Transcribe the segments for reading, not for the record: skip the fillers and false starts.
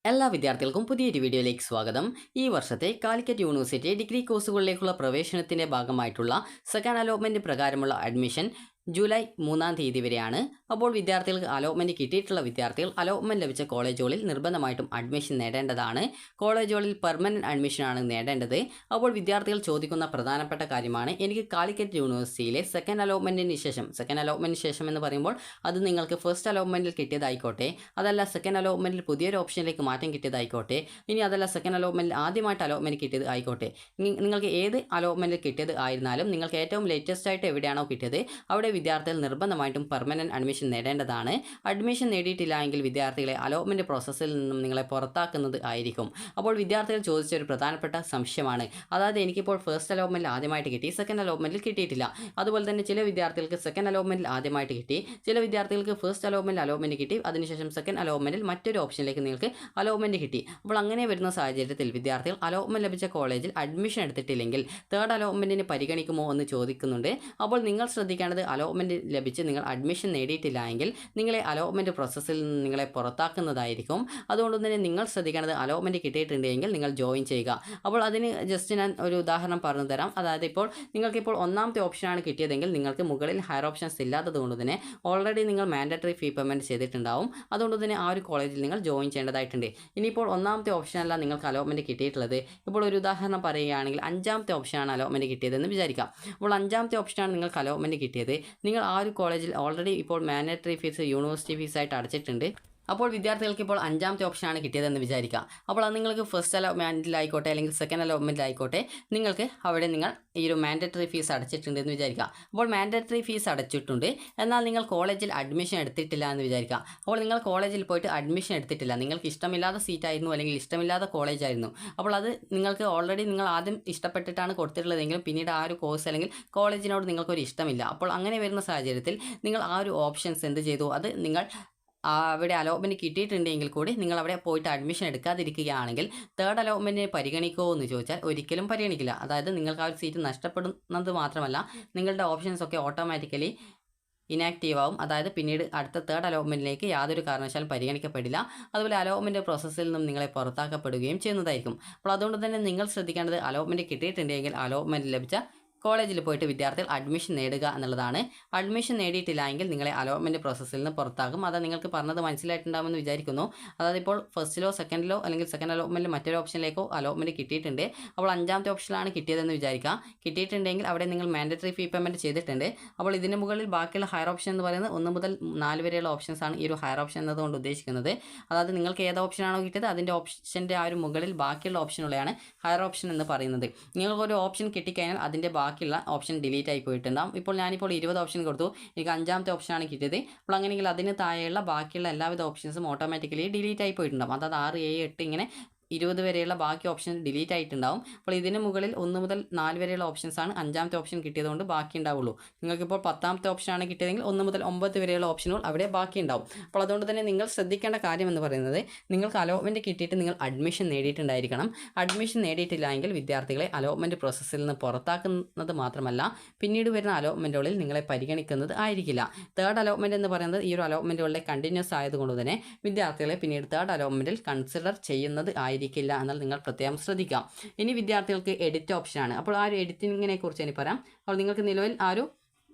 എല്ലാ വിദ്യാർത്ഥികൾക്കും പുതിയൊരു വീഡിയോയിലേക്ക് സ്വാഗതം. ഈ വർഷത്തെ കാലിക്കറ്റ് യൂണിവേഴ്സിറ്റി ഡിഗ്രി കോഴ്സുകളിലേക്കുള്ള പ്രവേശനത്തിൻ്റെ ഭാഗമായിട്ടുള്ള സെക്കൻഡ് അലോട്ട്മെൻറ്റ് പ്രകാരമുള്ള അഡ്മിഷൻ ജൂലൈ 3-ാം തീയതി വരെയാണ്. അപ്പോൾ വിദ്യാർത്ഥികൾക്ക് അലോട്ട്മെൻറ്റ് കിട്ടിയിട്ടുള്ള വിദ്യാർത്ഥികൾ അലോട്ട്മെൻറ്റ് ലഭിച്ച കോളേജുകളിൽ നിർബന്ധമായിട്ടും അഡ്മിഷൻ നേടേണ്ടതാണ്. കോളേജുകളിൽ പെർമനൻറ്റ് അഡ്മിഷനാണ് നേടേണ്ടത്. അപ്പോൾ വിദ്യാർത്ഥികൾ ചോദിക്കുന്ന പ്രധാനപ്പെട്ട കാര്യമാണ്, എനിക്ക് കാലിക്കറ്റ് യൂണിവേഴ്സിറ്റിയിലെ സെക്കൻഡ് അലോട്ട്മെൻറ്റിന് ശേഷം എന്ന് പറയുമ്പോൾ അത് നിങ്ങൾക്ക് ഫസ്റ്റ് അലോട്ട്മെൻറ്റിൽ കിട്ടിയതായിക്കോട്ടെ, അതല്ല സെക്കൻഡ് അലോട്ട്മെൻറ്റിൽ പുതിയൊരു ഓപ്ഷനിലേക്ക് മാറ്റം കിട്ടിയതായിക്കോട്ടെ, ഇനി അതല്ല സെക്കൻഡ് അലോട്ട്മെൻറ്റിൽ ആദ്യമായിട്ട് അലോട്ട്മെൻറ്റ് കിട്ടിയത് ആയിക്കോട്ടെ, നിങ്ങൾക്ക് ഏത് അലോട്ട്മെൻറ്റിൽ കിട്ടിയത് ആയിരുന്നാലും നിങ്ങൾക്ക് ഏറ്റവും ലേറ്റസ്റ്റ് ആയിട്ട് എവിടെയാണോ കിട്ടിയത് അവിടെ വിദ്യാർത്ഥികൾ നിർബന്ധമായിട്ടും പെർമനൻറ്റ് അഡ്മിഷൻ നേടേണ്ടതാണ്. അഡ്മിഷൻ നേടിയിട്ടില്ല എങ്കിൽ വിദ്യാർത്ഥികളെ അലോട്ട്മെൻറ്റ് പ്രോസസ്സിൽ നിന്നും നിങ്ങളെ പുറത്താക്കുന്നത് ആയിരിക്കും. അപ്പോൾ വിദ്യാർത്ഥികൾ ചോദിച്ച ഒരു പ്രധാനപ്പെട്ട സംശയമാണ്, അതായത് എനിക്കിപ്പോൾ ഫസ്റ്റ് അലോട്ട്മെൻറ്റിൽ ആദ്യമായിട്ട് കിട്ടി, സെക്കൻഡ് അലോട്ട്മെൻറ്റിൽ കിട്ടിയിട്ടില്ല. അതുപോലെ തന്നെ ചില വിദ്യാർത്ഥികൾക്ക് സെക്കൻഡ് അലോട്ട്മെൻറ്റിൽ ആദ്യമായിട്ട് കിട്ടി, ചില വിദ്യാർത്ഥികൾക്ക് ഫസ്റ്റ് അലോട്ട്മെൻറ്റ് കിട്ടി, അതിനുശേഷം സെക്കൻഡ് അലോട്ട്മെൻറ്റിൽ മറ്റൊരു ഓപ്ഷനിലേക്ക് നിങ്ങൾക്ക് അലോട്ട്മെൻറ്റ് കിട്ടി. അപ്പോൾ അങ്ങനെ വരുന്ന സാഹചര്യത്തിൽ വിദ്യാർത്ഥികൾ അലോട്ട്മെൻറ്റ് ലഭിച്ച കോളേജിൽ അഡ്മിഷൻ എടുത്തിട്ടില്ലെങ്കിൽ തേർഡ് അലോട്ട്മെൻറ്റിന് പരിഗണിക്കുമോ എന്ന് ചോദിക്കുന്നുണ്ട്. അപ്പോൾ നിങ്ങൾ ശ്രദ്ധിക്കേണ്ടത്, അലോട്ട്മെൻറ്റ് ലഭിച്ച് നിങ്ങൾ അഡ്മിഷൻ നേടിയിട്ടില്ല എങ്കിൽ നിങ്ങളെ അലോട്ട്മെൻറ്റ് പ്രോസസ്സിൽ നിന്ന് നിങ്ങളെ പുറത്താക്കുന്നതായിരിക്കും. അതുകൊണ്ട് തന്നെ നിങ്ങൾ ശ്രദ്ധിക്കേണ്ടത്, അലോട്ട്മെൻറ്റ് കിട്ടിയിട്ടുണ്ട് എങ്കിൽ നിങ്ങൾ ജോയിൻ ചെയ്യുക. അപ്പോൾ അതിന് ജസ്റ്റ് ഞാൻ ഒരു ഉദാഹരണം പറഞ്ഞു തരാം. അതായത് ഇപ്പോൾ നിങ്ങൾക്കിപ്പോൾ ഒന്നാമത്തെ ഓപ്ഷനാണ് കിട്ടിയതെങ്കിൽ നിങ്ങൾക്ക് മുകളിൽ ഹയർ ഓപ്ഷൻസ് ഇല്ലാത്തത് കൊണ്ട് തന്നെ ഓൾറെഡി നിങ്ങൾ മാൻഡറ്ററി ഫീ പേയ്മെൻറ്റ് ചെയ്തിട്ടുണ്ടാവും. അതുകൊണ്ട് തന്നെ ആ ഒരു കോളേജിൽ നിങ്ങൾ ജോയിൻ ചെയ്യേണ്ടതായിട്ടുണ്ട്. ഇനിയിപ്പോൾ ഒന്നാമത്തെ ഓപ്ഷനല്ല നിങ്ങൾക്ക് അലോട്ട്മെൻറ്റ് കിട്ടിയിട്ടുള്ളത്. ഇപ്പോൾ ഒരു ഉദാഹരണം പറയുകയാണെങ്കിൽ അഞ്ചാമത്തെ ഓപ്ഷനാണ് അലോട്ട്മെൻറ്റ് കിട്ടിയതെന്ന് വിചാരിക്കാം. അപ്പോൾ അഞ്ചാമത്തെ ഓപ്ഷനാണ് നിങ്ങൾക്ക് അലോട്ട്മെൻറ്റ് കിട്ടിയത്. നിങ്ങൾ ആ ഒരു കോളേജിൽ ഓൾറെഡി ഇപ്പോൾ മാൻഡറ്ററി ഫീസ് യൂണിവേഴ്സിറ്റി ഫീസായിട്ട് അടച്ചിട്ടുണ്ട്. അപ്പോൾ വിദ്യാർത്ഥികൾക്ക് ഇപ്പോൾ അഞ്ചാമത്തെ ഓപ്ഷനാണ് കിട്ടിയതെന്ന് വിചാരിക്കാം. അപ്പോൾ അത് നിങ്ങൾക്ക് ഫസ്റ്റ് അലോട്ട്മെൻറ്റിലായിക്കോട്ടെ അല്ലെങ്കിൽ സെക്കൻഡ് അലോട്ട്മെൻറ്റിലായിക്കോട്ടെ നിങ്ങൾക്ക് അവിടെ നിങ്ങൾ ഈ ഒരു മാൻഡറ്ററി ഫീസ് അടച്ചിട്ടുണ്ട് എന്ന് വിചാരിക്കാം. അപ്പോൾ മാൻഡറ്ററി ഫീസ് അടച്ചിട്ടുണ്ട്, എന്നാൽ നിങ്ങൾ കോളേജിൽ അഡ്മിഷൻ എടുത്തിട്ടില്ല എന്ന് വിചാരിക്കാം. അപ്പോൾ നിങ്ങൾ കോളേജിൽ പോയിട്ട് അഡ്മിഷൻ എടുത്തിട്ടില്ല, നിങ്ങൾക്ക് ഇഷ്ടമില്ലാത്ത സീറ്റായിരുന്നു അല്ലെങ്കിൽ ഇഷ്ടമില്ലാത്ത കോളേജായിരുന്നു. അപ്പോൾ അത് നിങ്ങൾക്ക് ഓൾറെഡി നിങ്ങൾ ആദ്യം ഇഷ്ടപ്പെട്ടിട്ടാണ് കൊടുത്തിട്ടുള്ളതെങ്കിലും പിന്നീട് ആ ഒരു കോഴ്സ് അല്ലെങ്കിൽ കോളേജിനോട് നിങ്ങൾക്കൊരു ഇഷ്ടമില്ല. അപ്പോൾ അങ്ങനെ വരുന്ന സാഹചര്യത്തിൽ നിങ്ങൾ ആ ഒരു ഓപ്ഷൻസ് എന്ത് ചെയ്തു, അത് നിങ്ങൾ അവിടെ അലോട്ട്മെൻറ്റ് കിട്ടിയിട്ടുണ്ടെങ്കിൽ കൂടി നിങ്ങൾ അവിടെ പോയിട്ട് അഡ്മിഷൻ എടുക്കാതിരിക്കുകയാണെങ്കിൽ തേർഡ് അലോട്ട്മെൻറ്റിനെ പരിഗണിക്കുമോ എന്ന് ചോദിച്ചാൽ ഒരിക്കലും പരിഗണിക്കില്ല. അതായത് നിങ്ങൾക്ക് ആ ഒരു സീറ്റ് നഷ്ടപ്പെടുന്നത് മാത്രമല്ല, നിങ്ങളുടെ ഓപ്ഷൻസ് ഒക്കെ ഓട്ടോമാറ്റിക്കലി ഇനാക്റ്റീവ് ആവും. അതായത് പിന്നീട് അടുത്ത തേർഡ് അലോട്ട്മെൻറ്റിലേക്ക് യാതൊരു കാരണവശാലും പരിഗണിക്കപ്പെടില്ല. അതുപോലെ അലോട്ട്മെൻറ്റ് പ്രോസസ്സിൽ നിന്നും നിങ്ങളെ പുറത്താക്കപ്പെടുകയും ചെയ്യുന്നതായിരിക്കും. അപ്പോൾ അതുകൊണ്ട് തന്നെ നിങ്ങൾ ശ്രദ്ധിക്കേണ്ടത്, അലോട്ട്മെൻറ്റ് കിട്ടിയിട്ടുണ്ടെങ്കിൽ അലോട്ട്മെൻറ്റ് ലഭിച്ച കോളേജിൽ പോയിട്ട് വിദ്യാർത്ഥികൾ അഡ്മിഷൻ നേടുക എന്നുള്ളതാണ്. അഡ്മിഷൻ നേടിയിട്ടില്ല എങ്കിൽ നിങ്ങളെ അലോട്ട്മെൻറ്റ് പ്രോസസ്സിൽ നിന്ന് പുറത്താക്കും. അത് നിങ്ങൾക്ക് പറഞ്ഞത് മനസ്സിലായിട്ടുണ്ടാകുമെന്ന് വിചാരിക്കുന്നു. അതായത് ഇപ്പോൾ ഫസ്റ്റിലോ സെക്കൻഡിലോ അല്ലെങ്കിൽ സെക്കൻഡ് അലോട്ട്മെൻറ്റിൽ മറ്റൊരു ഓപ്ഷനിലേക്കോ അലോട്ട്മെൻറ്റ് കിട്ടിയിട്ടുണ്ട്. അപ്പോൾ അഞ്ചാമത്തെ ഓപ്ഷനിലാണ് കിട്ടിയതെന്ന് വിചാരിക്കാം. കിട്ടിയിട്ടുണ്ടെങ്കിൽ അവിടെ നിങ്ങൾ മാൻഡറ്ററി ഫീ പേയ്മെൻറ്റ് ചെയ്തിട്ടുണ്ട്. അപ്പോൾ ഇതിന് മുകളിൽ ബാക്കിയുള്ള ഹയർ ഓപ്ഷൻ എന്ന് പറയുന്നത് 1 മുതൽ 4 വരെയുള്ള ഓപ്ഷൻസാണ് ഈ ഒരു ഹയർ ഓപ്ഷൻ എന്നതുകൊണ്ട് ഉദ്ദേശിക്കുന്നത്. അതായത് നിങ്ങൾക്ക് ഏത് ഓപ്ഷനാണോ കിട്ടിയത് അതിൻ്റെ ഓപ്ഷൻ്റെ ആ ഒരു മുകളിൽ ബാക്കിയുള്ള ഓപ്ഷനുള്ളതാണ് ഹയർ ഓപ്ഷൻ എന്ന് പറയുന്നത്. നിങ്ങൾക്കൊരു ഓപ്ഷൻ കിട്ടിക്കഴിഞ്ഞാൽ അതിൻ്റെ ബാക്കിയുള്ള ഓപ്ഷൻ ഡിലീറ്റ് ആയി പോയിട്ടുണ്ടാകും. ഇപ്പോൾ ഞാനിപ്പോൾ 20 ഓപ്ഷൻ കൊടുത്തു, എനിക്ക് അഞ്ചാമത്തെ ഓപ്ഷനാണ് കിട്ടിയത്. അപ്പോൾ അങ്ങനെയെങ്കിൽ അതിന് താഴെയുള്ള ബാക്കിയുള്ള എല്ലാവിധ ഓപ്ഷൻസും ഓട്ടോമാറ്റിക്കലി ഡിലീറ്റ് ആയി പോയിട്ടുണ്ടാകും. അതായത് 6, 7, 8 ഇങ്ങനെ 20 വരെയുള്ള ബാക്കി ഓപ്ഷൻ ഡിലീറ്റ് ആയിട്ടുണ്ടാവും. അപ്പോൾ ഇതിന് മുകളിൽ 1 മുതൽ 4 വരെയുള്ള ഓപ്ഷൻസാണ് അഞ്ചാമത്തെ ഓപ്ഷൻ കിട്ടിയതുകൊണ്ട് ബാക്കി ഉണ്ടാവുള്ളൂ. നിങ്ങൾക്കിപ്പോൾ 10ാമത്തെ ഓപ്ഷനാണ് കിട്ടിയതെങ്കിൽ 1 മുതൽ 9 വരെയുള്ള ഓപ്ഷനുകൾ അവിടെ ബാക്കി ഉണ്ടാവും. അപ്പോൾ അതുകൊണ്ട് തന്നെ നിങ്ങൾ ശ്രദ്ധിക്കേണ്ട കാര്യം എന്ന് പറയുന്നത്, നിങ്ങൾക്ക് അലോട്ട്മെൻറ്റ് കിട്ടിയിട്ട് നിങ്ങൾ അഡ്മിഷൻ നേടിയിട്ടുണ്ടായിരിക്കണം. അഡ്മിഷൻ നേടിയിട്ടില്ല എങ്കിൽ വിദ്യാർത്ഥികളെ അലോട്ട്മെൻറ്റ് പ്രോസസ്സിൽ നിന്ന് പുറത്താക്കുന്നത് മാത്രമല്ല, പിന്നീട് വരുന്ന അലോട്ട്മെൻറ്റുകളിൽ നിങ്ങളെ പരിഗണിക്കുന്നത് ആയിരിക്കില്ല. തേർഡ് അലോട്ട്മെൻറ്റ് എന്ന് പറയുന്നത് ഈ ഒരു അലോട്ട്മെൻറ്റുകളുടെ കണ്ടിന്യൂസ് ആയതുകൊണ്ട് തന്നെ വിദ്യാർത്ഥികളെ പിന്നീട് തേർഡ് അലോട്ട്മെൻറ്റിൽ കൺസിഡർ ചെയ്യുന്നത് ആയിരിക്കില്ല എന്നാൽ നിങ്ങൾ പ്രത്യേകം ശ്രദ്ധിക്കാം. ഇനി വിദ്യാർത്ഥികൾക്ക് എഡിറ്റ് ഓപ്ഷനാണ്. അപ്പോൾ ആ ഒരു എഡിറ്റിങ്ങിനെ കുറിച്ച് എനിക്ക് പറയാം. അപ്പോൾ നിങ്ങൾക്ക് നിലവിൽ ആ ഒരു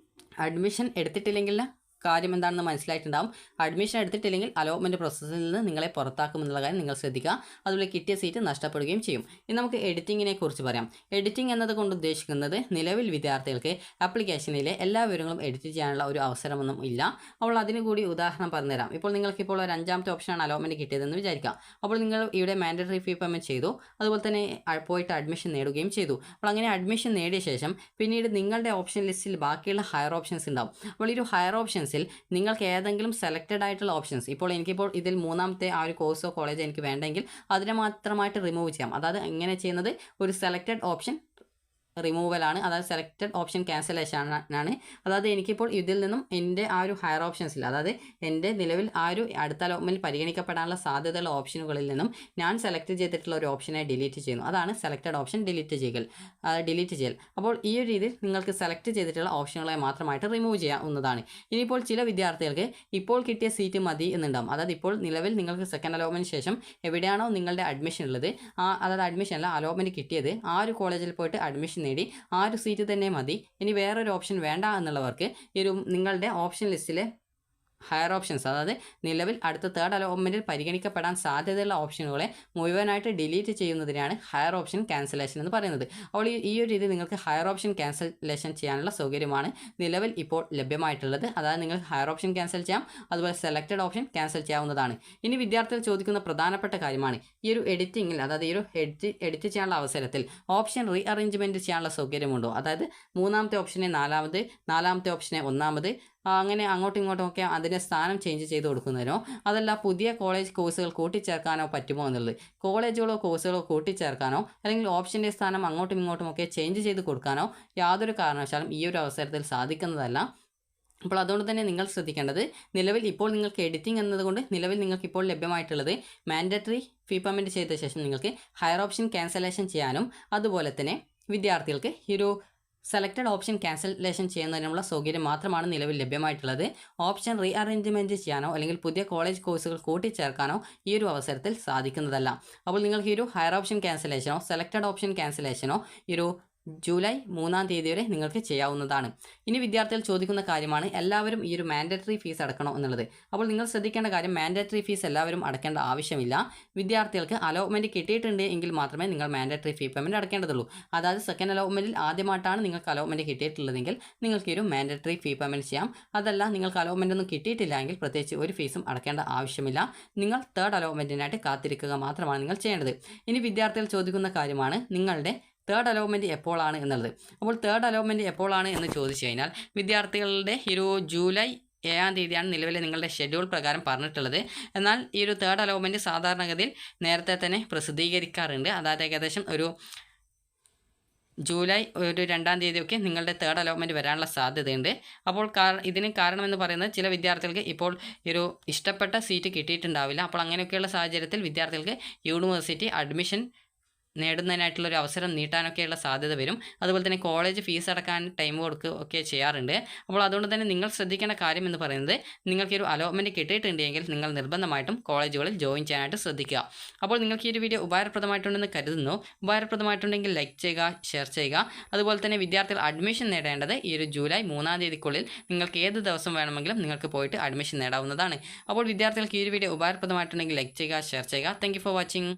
അഡ്മിഷൻ എടുത്തിട്ടില്ലെങ്കിൽ കാര്യം എന്താണെന്ന് മനസ്സിലായിട്ടുണ്ടാകും. അഡ്മിഷൻ എടുത്തിട്ടില്ലെങ്കിൽ അലോട്ട്മെൻറ്റ് പ്രോസസ്സിൽ നിന്ന് നിങ്ങളെ പുറത്താക്കുമെന്നുള്ള കാര്യം നിങ്ങൾ ശ്രദ്ധിക്കുക. അതുപോലെ കിട്ടിയ സീറ്റ് നഷ്ടപ്പെടുകയും ചെയ്യും. ഇനി നമുക്ക് എഡിറ്റിങ്ങിനെ കുറിച്ച് പറയാം. എഡിറ്റിംഗ് എന്നതുകൊണ്ട് ഉദ്ദേശിക്കുന്നത്, നിലവിൽ വിദ്യാർത്ഥികൾക്ക് ആപ്ലിക്കേഷനിലെ എല്ലാ വിവരങ്ങളും എഡിറ്റ് ചെയ്യാനുള്ള ഒരു അവസരമൊന്നും ഇല്ല. അപ്പോൾ അതിന് കൂടി ഉദാഹരണം പറഞ്ഞുതരാം. ഇപ്പോൾ നിങ്ങൾക്കിപ്പോൾ ഒരു അഞ്ചാമത്തെ ഓപ്ഷനാണ് അലോട്ട്മെൻറ്റ് കിട്ടിയതെന്ന് വിചാരിക്കാം. അപ്പോൾ നിങ്ങൾ ഇവിടെ മാൻഡറ്ററി ഫീ പേയ്മെൻറ്റ് ചെയ്തു, അതുപോലെ തന്നെ പോയിട്ട് അഡ്മിഷൻ നേടുകയും ചെയ്തു. അപ്പോൾ അങ്ങനെ അഡ്മിഷൻ നേടിയ ശേഷം പിന്നീട് നിങ്ങളുടെ ഓപ്ഷൻ ലിസ്റ്റിൽ ബാക്കിയുള്ള ഹയർ ഓപ്ഷൻസ് ഉണ്ടാവും. അപ്പോൾ ഈ ഒരു ഹയർ ഓപ്ഷൻസ് നിങ്ങൾക്ക് ഏതെങ്കിലും സെലക്റ്റഡ് ആയിട്ടുള്ള ഓപ്ഷൻസ്, ഇപ്പോൾ എനിക്കിപ്പോൾ ഇതിൽ മൂന്നാമത്തെ ആ ഒരു കോഴ്സോ കോളേജോ എനിക്ക് വേണ്ടെങ്കിൽ അതിനെ മാത്രമായിട്ട് റിമൂവ് ചെയ്യാം. അതായത് എങ്ങനെ ചെയ്യുന്നത്, ഒരു സെലക്റ്റഡ് ഓപ്ഷൻ റിമൂവലാണ്, അതായത് സെലക്റ്റഡ് ഓപ്ഷൻ ക്യാൻസലേഷൻ ആണ്. അതായത് എനിക്കിപ്പോൾ ഇതിൽ നിന്നും എൻ്റെ ആ ഒരു ഹയർ ഓപ്ഷൻസിൽ, അതായത് എൻ്റെ നിലവിൽ ആ ഒരു അടുത്ത അലോട്ട്മെൻറ്റിൽ പരിഗണിക്കപ്പെടാനുള്ള സാധ്യതയുള്ള ഓപ്ഷനുകളിൽ നിന്നും ഞാൻ സെലക്ട് ചെയ്തിട്ടുള്ള ഒരു ഓപ്ഷനെ ഡിലീറ്റ് ചെയ്യുന്നു. അതാണ് സെലക്റ്റഡ് ഓപ്ഷൻ ഡിലീറ്റ് ചെയ്യൽ. അപ്പോൾ ഈ ഒരു രീതിയിൽ നിങ്ങൾക്ക് സെലക്ട് ചെയ്തിട്ടുള്ള ഓപ്ഷനുകളെ മാത്രമായിട്ട് റിമൂവ് ചെയ്യാവുന്നതാണ്. ഇനിയിപ്പോൾ ചില വിദ്യാർത്ഥികൾക്ക് ഇപ്പോൾ കിട്ടിയ സീറ്റ് മതി എന്നുണ്ടാകും. അതായത് ഇപ്പോൾ നിലവിൽ നിങ്ങൾക്ക് സെക്കൻഡ് അലോട്ട്മെൻറ്റിന് ശേഷം എവിടെയാണോ നിങ്ങളുടെ അഡ്മിഷൻ ഉള്ളത്, അതായത് അഡ്മിഷൻ അല്ല അലോട്ട്മെൻറ്റ് കിട്ടിയത്, ആ ഒരു കോളേജിൽ പോയിട്ട് അഡ്മിഷൻ നേടി ആ ഒരു സീറ്റ് തന്നെ മതി, ഇനി വേറൊരു ഓപ്ഷൻ വേണ്ട എന്നുള്ളവർക്ക് ഈ ഒരു നിങ്ങളുടെ ഓപ്ഷൻ ലിസ്റ്റിലെ ഹയർ ഓപ്ഷൻസ്, അതായത് നിലവിൽ അടുത്ത തേർഡ് അലോട്ട്മെൻറ്റിൽ പരിഗണിക്കപ്പെടാൻ സാധ്യതയുള്ള ഓപ്ഷനുകളെ മുഴുവനായിട്ട് ഡിലീറ്റ് ചെയ്യുന്നതിനാണ് ഹയർ ഓപ്ഷൻ ക്യാൻസലേഷൻ എന്ന് പറയുന്നത്. അപ്പോൾ ഈ ഒരു രീതി നിങ്ങൾക്ക് ഹയർ ഓപ്ഷൻ ക്യാൻസലേഷൻ ചെയ്യാനുള്ള സൗകര്യമാണ് നിലവിൽ ഇപ്പോൾ ലഭ്യമായിട്ടുള്ളത്. അതായത് നിങ്ങൾക്ക് ഹയർ ഓപ്ഷൻ ക്യാൻസൽ ചെയ്യാം, അതുപോലെ സെലക്റ്റഡ് ഓപ്ഷൻ ക്യാൻസൽ ചെയ്യാവുന്നതാണ്. ഇനി വിദ്യാർത്ഥികൾ ചോദിക്കുന്ന പ്രധാനപ്പെട്ട കാര്യമാണ് ഈ ഒരു എഡിറ്റിങ്ങിൽ, അതായത് ഈ ഒരു എഡിറ്റ് ചെയ്യാനുള്ള അവസരത്തിൽ ഓപ്ഷൻ റീ അറേഞ്ച്മെൻറ്റ് ചെയ്യാനുള്ള സൗകര്യമുണ്ടോ? അതായത് മൂന്നാമത്തെ ഓപ്ഷനെ നാലാമത്തെ ഓപ്ഷനെ ഒന്നാമത്, അങ്ങനെ അങ്ങോട്ടും ഇങ്ങോട്ടും ഒക്കെ അതിൻ്റെ സ്ഥാനം ചേഞ്ച് ചെയ്ത് കൊടുക്കുന്നതിനോ, അതല്ല പുതിയ കോളേജ് കോഴ്സുകൾ കൂട്ടിച്ചേർക്കാനോ പറ്റുമോ എന്നുള്ളത്. കോളേജുകളോ കോഴ്സുകളോ കൂട്ടിച്ചേർക്കാനോ അല്ലെങ്കിൽ ഓപ്ഷൻ്റെ സ്ഥാനം അങ്ങോട്ടും ഇങ്ങോട്ടും ഒക്കെ ചേഞ്ച് ചെയ്ത് കൊടുക്കാനോ യാതൊരു കാരണവശാലും ഈ ഒരു അവസരത്തിൽ സാധിക്കുന്നതല്ല. അപ്പോൾ അതുകൊണ്ട് തന്നെ നിങ്ങൾ ശ്രദ്ധിക്കേണ്ടത്, നിലവിൽ ഇപ്പോൾ നിങ്ങൾക്ക് എഡിറ്റിംഗ് എന്നതുകൊണ്ട് നിലവിൽ നിങ്ങൾക്ക് ഇപ്പോൾ ലഭ്യമായിട്ടുള്ളത് മാൻഡറ്ററി ഫീ പേയ്മെൻറ്റ് ചെയ്ത ശേഷം നിങ്ങൾക്ക് ഹയർ ഓപ്ഷൻ ക്യാൻസലേഷൻ ചെയ്യാനും അതുപോലെ തന്നെ വിദ്യാർത്ഥികൾക്ക് ഈ ഒരു സെലക്റ്റഡ് ഓപ്ഷൻ ക്യാൻസലേഷൻ ചെയ്യുന്നതിനുള്ള സൗകര്യം മാത്രമാണ് നിലവിൽ ലഭ്യമായിട്ടുള്ളത്. ഓപ്ഷൻ റീ അറേഞ്ച്മെൻറ്റ് ചെയ്യാനോ അല്ലെങ്കിൽ പുതിയ കോളേജ് കോഴ്സുകൾ കൂട്ടിച്ചേർക്കാനോ ഈ ഒരു അവസരത്തിൽ സാധിക്കുന്നതല്ല. അപ്പോൾ നിങ്ങൾക്ക് ഈ ഒരു ഹയർ ഓപ്ഷൻ ക്യാൻസലേഷനോ സെലക്റ്റഡ് ഓപ്ഷൻ ക്യാൻസലേഷനോ ഈ ഒരു ജൂലൈ 3-ാം തീയതി വരെ നിങ്ങൾക്ക് ചെയ്യാവുന്നതാണ്. ഇനി വിദ്യാർത്ഥികൾ ചോദിക്കുന്ന കാര്യമാണ് എല്ലാവരും ഈ ഒരു മാൻഡറ്ററി ഫീസ് അടക്കണോ എന്നുള്ളത്. അപ്പോൾ നിങ്ങൾ ശ്രദ്ധിക്കേണ്ട കാര്യം, മാൻഡറ്ററി ഫീസ് എല്ലാവരും അടക്കേണ്ട ആവശ്യമില്ല. വിദ്യാർത്ഥികൾക്ക് അലോട്ട്മെൻറ്റ് കിട്ടിയിട്ടുണ്ട് എങ്കിൽ മാത്രമേ നിങ്ങൾ മാൻഡറ്ററി ഫീ പേയ്മെൻറ്റ് അടക്കേണ്ടതുള്ളൂ. അതായത് സെക്കൻഡ് അലോട്ട്മെൻറ്റിൽ ആദ്യമായിട്ടാണ് നിങ്ങൾക്ക് അലോട്ട്മെൻറ്റ് കിട്ടിയിട്ടുള്ളതെങ്കിൽ നിങ്ങൾക്ക് ഈ ഒരു മാൻഡറ്ററി ഫീ പേയ്മെൻറ്റ് ചെയ്യാം. അതല്ല നിങ്ങൾക്ക് അലോട്ട്മെൻറ്റ് ഒന്നും കിട്ടിയിട്ടില്ല എങ്കിൽ പ്രത്യേകിച്ച് ഒരു ഫീസും അടക്കേണ്ട ആവശ്യമില്ല. നിങ്ങൾ തേർഡ് അലോട്ട്മെൻറ്റിനായിട്ട് കാത്തിരിക്കുക മാത്രമാണ് നിങ്ങൾ ചെയ്യേണ്ടത്. ഇനി വിദ്യാർത്ഥികൾ ചോദിക്കുന്ന കാര്യമാണ് നിങ്ങളുടെ തേർഡ് അലോട്ട്മെൻറ്റ് എപ്പോഴാണ് എന്നുള്ളത്. അപ്പോൾ തേർഡ് അലോട്ട്മെൻറ്റ് എപ്പോഴാണ് എന്ന് ചോദിച്ചു കഴിഞ്ഞാൽ വിദ്യാർത്ഥികളുടെ ഒരു ജൂലൈ 7-ാം തീയതിയാണ് നിലവിലെ നിങ്ങളുടെ ഷെഡ്യൂൾ പ്രകാരം പറഞ്ഞിട്ടുള്ളത്. എന്നാൽ ഈ ഒരു തേർഡ് അലോട്ട്മെൻറ്റ് സാധാരണഗതിയിൽ നേരത്തെ തന്നെ പ്രസിദ്ധീകരിക്കാറുണ്ട്. അതായത് ഏകദേശം ഒരു ജൂലൈ 2-ാം തീയതിയൊക്കെ നിങ്ങളുടെ തേർഡ് അലോട്ട്മെൻറ്റ് വരാനുള്ള സാധ്യതയുണ്ട്. അപ്പോൾ ഇതിന് കാരണമെന്ന് പറയുന്നത് ചില വിദ്യാർത്ഥികൾക്ക് ഇപ്പോൾ ഒരു ഇഷ്ടപ്പെട്ട സീറ്റ് കിട്ടിയിട്ടുണ്ടാവില്ല. അപ്പോൾ അങ്ങനെയൊക്കെയുള്ള സാഹചര്യത്തിൽ വിദ്യാർത്ഥികൾക്ക് യൂണിവേഴ്സിറ്റി അഡ്മിഷൻ നേടുന്നതിനായിട്ടുള്ളൊരു അവസരം നീട്ടാനൊക്കെയുള്ള സാധ്യത വരും. അതുപോലെ തന്നെ കോളേജ് ഫീസ് അടക്കാൻ ടൈം കൊടുക്കുകയൊക്കെ ചെയ്യാറുണ്ട്. അപ്പോൾ അതുകൊണ്ട് തന്നെ നിങ്ങൾ ശ്രദ്ധിക്കേണ്ട കാര്യം എന്ന് പറയുന്നത്, നിങ്ങൾക്ക് ഒരു അലോട്ട്മെൻറ്റ് കിട്ടിയിട്ടുണ്ടെങ്കിൽ നിങ്ങൾ നിർബന്ധമായിട്ടും കോളേജുകളിൽ ജോയിൻ ചെയ്യാനായിട്ട് ശ്രദ്ധിക്കുക. അപ്പോൾ നിങ്ങൾക്ക് ഈ ഒരു വീഡിയോ ഉപകാരപ്രദമായിട്ടുണ്ടെന്ന് കരുതുന്നു. ഉപകാരപ്രദമായിട്ടുണ്ടെങ്കിൽ ലൈക്ക് ചെയ്യുക, ഷെയർ ചെയ്യുക. അതുപോലെ തന്നെ വിദ്യാർത്ഥികൾ അഡ്മിഷൻ നേടേണ്ടത് ഈ ഒരു ജൂലൈ 3-ാം തീയതിക്കുള്ളിൽ നിങ്ങൾക്ക് ഏത് ദിവസം വേണമെങ്കിലും നിങ്ങൾക്ക് പോയിട്ട് അഡ്മിഷൻ നേടാവുന്നതാണ്. അപ്പോൾ വിദ്യാർത്ഥികൾക്ക് ഈ ഒരു വീഡിയോ ഉപകാരപ്രദമായിട്ടുണ്ടെങ്കിൽ ലൈക്ക് ചെയ്യുക, ഷെയർ ചെയ്യുക. Thank you for watching.